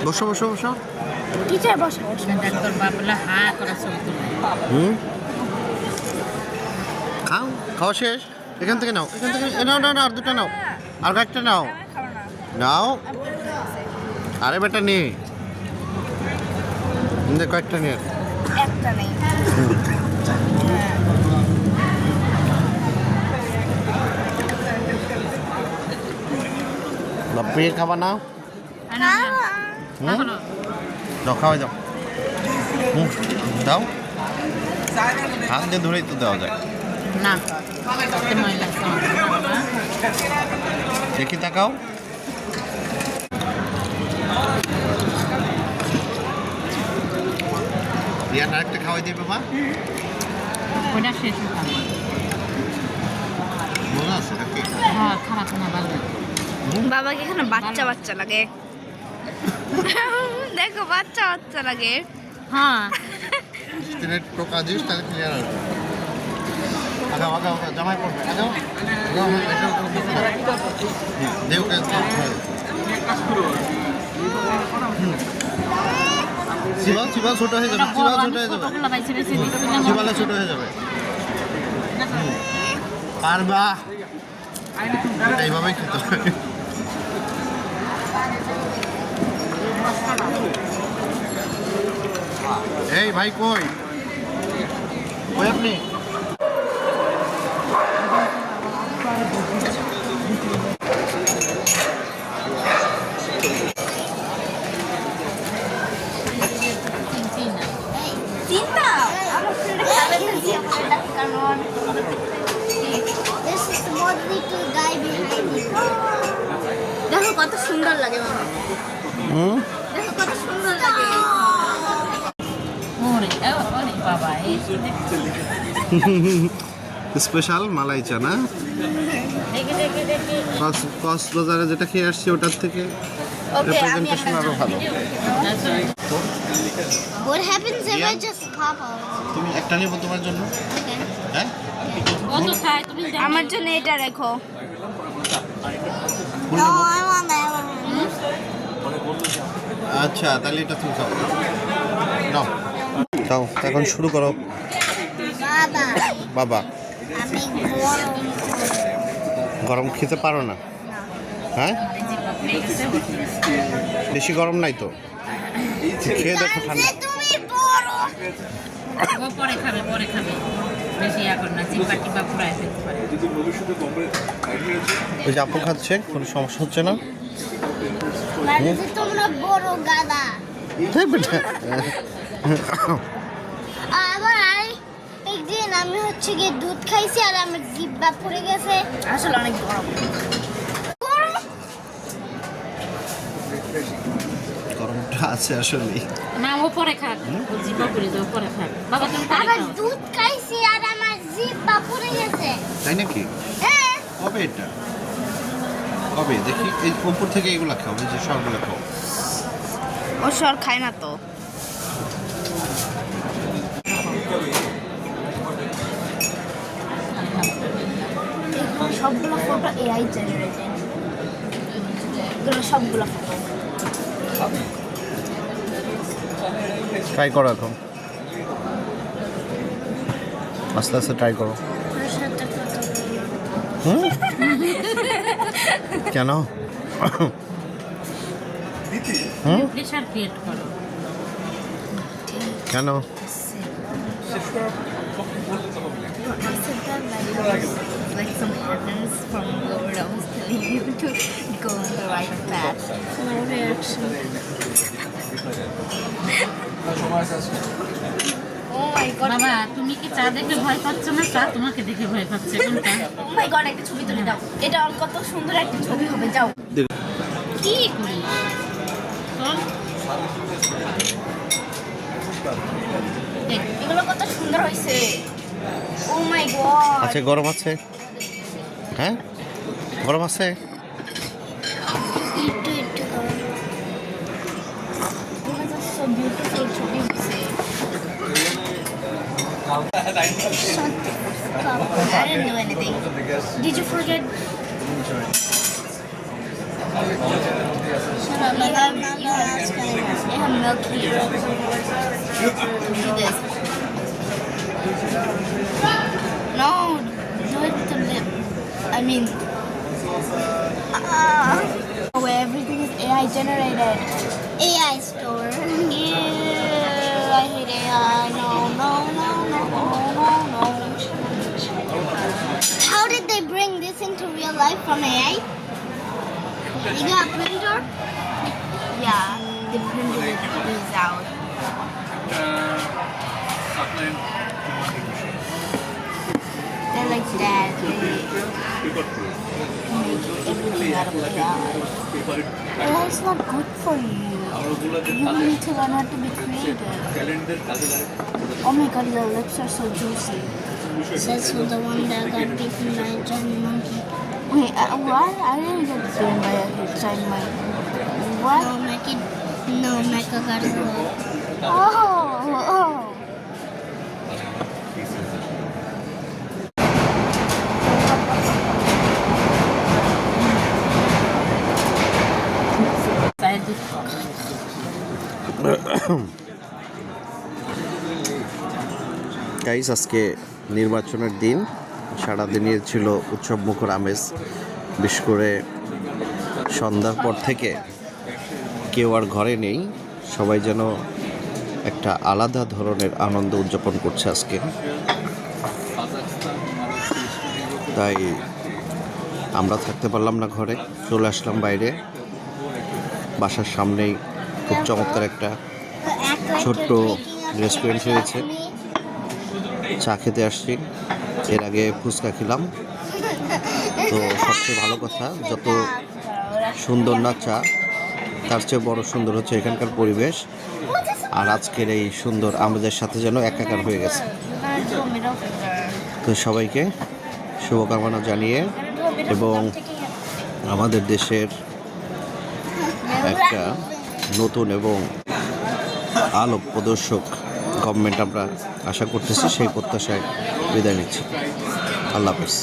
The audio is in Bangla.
বসো বসো বসো। টিচার বসো বসো। তোর বাবলা হা করে ছবি তুলে। খাও, খাওয়া শেষ। এখান থেকে নাও, এখান থেকে নাও নাও, আর দুটো নাও, আর একটা নাও। নাও, আরে বেটা নে, কয়েকটা নিয়ে। একটা নেই। বাপ্পি খাবা না? দাও, খাওয়াই দাও। দাও, হাত দিয়ে ধরেই তো দেওয়া যায়। না দেখি তাকাও। রিয়ান আরেকটা খাওয়াই দিয়ে বাবা। ওটা শেষ মনে আছে নাকি? হ্যাঁ, খারাপ না, ভালো। বাবাকে এখানে বাচ্চা বাচ্চা লাগে। দেখো বাচ্চা বাচ্চা লাগে। হ্যাঁ, স্টিলের টোকা দিস তাহলে ক্লিয়ার হবে। আগাও আগাও আগাও, জামাই পড়বে। আগাও আগাও, এটা দেউকে শিবা শিবা ছোট হয়ে যাবে, শিবা ছোট হয়ে যাবে, শিবালা ছোট হয়ে যাবে। পারবা, এইভাবেই খেতে হবে। এই ভাই কই কই আপনি? চিন্তা আমার ফ্রেন্ড খাবে না যে এটা কারণ this is the most little guy behind me. দেখো কত সুন্দর লাগে বাবা। দেখো কত সুন্দর লাগে। ওরে ওরে বাবা, এই স্পেশাল মালাই চা না? দেখে দেখে দেখে কক্সবাজারে যেটা খেয়ে আসছি ওটার থেকে ওকে আমি প্রেজেন্টেশন আরো ভালো। What happens if I just pop out? তুমি একটা নিব তোমার জন্য, Okay. হ্যাঁ? কত খায় তুমি জানো? আমার জন্য এটা রেখো। ফুল No, নেবো? I want that one. আচ্ছা তাহলে এটা তুমি খাও। নাও খাও, এখন শুরু করো। বাবা বাবা আমি গরম খেতে পারো না? হ্যাঁ, বেশি গরম নাই তো? খেয়ে দেখো ঠান্ডা। তুমি বড় ও পরে খাবে, পরে খাবে, বেশি ইয়া কর না, জিব্বা টিব্বা পুরাই ফেলতে পারে। ওই যে আপু খাচ্ছে, কোনো সমস্যা হচ্ছে না? মানে যে তোমরা বড় গাদা। হ্যাঁ বেটা। আবার একদিন আমি হচ্ছে গিয়ে দুধ খাইছি আর আমার জিব্বা পড়ে গেছে। আসলে অনেক গরম। গরমটা আছে আসলে। না, ও পরে খাক, ও জিব্বা পুড়ে যাও, পরে খাক। বাবা তুমি পরে আবার খাও। দুধ খাইছি আর আমার জিব্বা পড়ে গেছে। তাই নাকি? হ্যাঁ কবে এটা? কবে দেখি? এই উপর থেকে এগুলো খাও, এই যে সবগুলো খাও। ও সর খায় না তো। সবগুলো ফটো এআই জেনারেটেড। এগুলো সবগুলো ফটো। ট্রাই করো এখন, আস্তে আস্তে ট্রাই করো। হুম? কেন? হুম? প্রেশার ক্রিয়েট করো। কেন? Like some heavens from Lord, I was telling you to go on the right path. No reaction. Oh my god. বাবা তুমি কি চা দেখে ভয় পাচ্ছ না, চা তোমাকে দেখে ভয় পাচ্ছে? কোনটা? Oh my god, একটা ছবি তুলে দাও। এটা কত সুন্দর একটা ছবি হবে, যাও। কি করি? চল। দেখ, এগুলো কত সুন্দর হয়েছে। Oh my god. আচ্ছা গরম আছে? হ্যাঁ গরম আছে? একটু একটু করো। Oh, that's so beautiful ছবি হয়েছে। Shut the fuck up. I didn't do anything. Did you forget? Shut up, like you asked me. milk here. Do this. No, do it with the lip. I mean, where everything is AI generated. AI store. Ew, I hate AI. No, no, no, no, no, no, no. How did they bring this into real life from AI? You got a printer? Yeah, they printed these out. They're like that. They make everything out of AI. AI is not good for you. You need to learn how to be creative. Oh my god, your lips are so juicy. Says who's the one that got beaten by a giant monkey. Wait, what? I didn't get bitten by a giant monkey. What? No, Mecha got hurt. Oh. Guys, আজকে নির্বাচনের দিন, সারাদিনের ছিল উৎসব মুখর আমেজ। বিশেষ করে সন্ধ্যার পর থেকে কেউ আর ঘরে নেই, সবাই যেন একটা আলাদা ধরনের আনন্দ উদযাপন করছে আজকে। তাই আমরা থাকতে পারলাম না ঘরে, চলে আসলাম বাইরে। বাসার সামনেই খুব চমৎকার একটা ছোট্ট রেস্টুরেন্ট হয়েছে, চা খেতে আসছি। এর আগে ফুচকা খেলাম। তো সবচেয়ে ভালো কথা, যত সুন্দর না চা, তার চেয়ে বড় সুন্দর হচ্ছে এখানকার পরিবেশ। আর আজকের এই সুন্দর আমাদের সাথে যেন একাকার হয়ে গেছে। তো সবাইকে শুভকামনা জানিয়ে এবং আমাদের দেশের একটা নতুন এবং আলোক প্রদর্শক গভর্নমেন্ট আমরা আশা করতেছি, সেই প্রত্যাশায় বিদায় নিচ্ছি। আল্লাহ হাফেজ।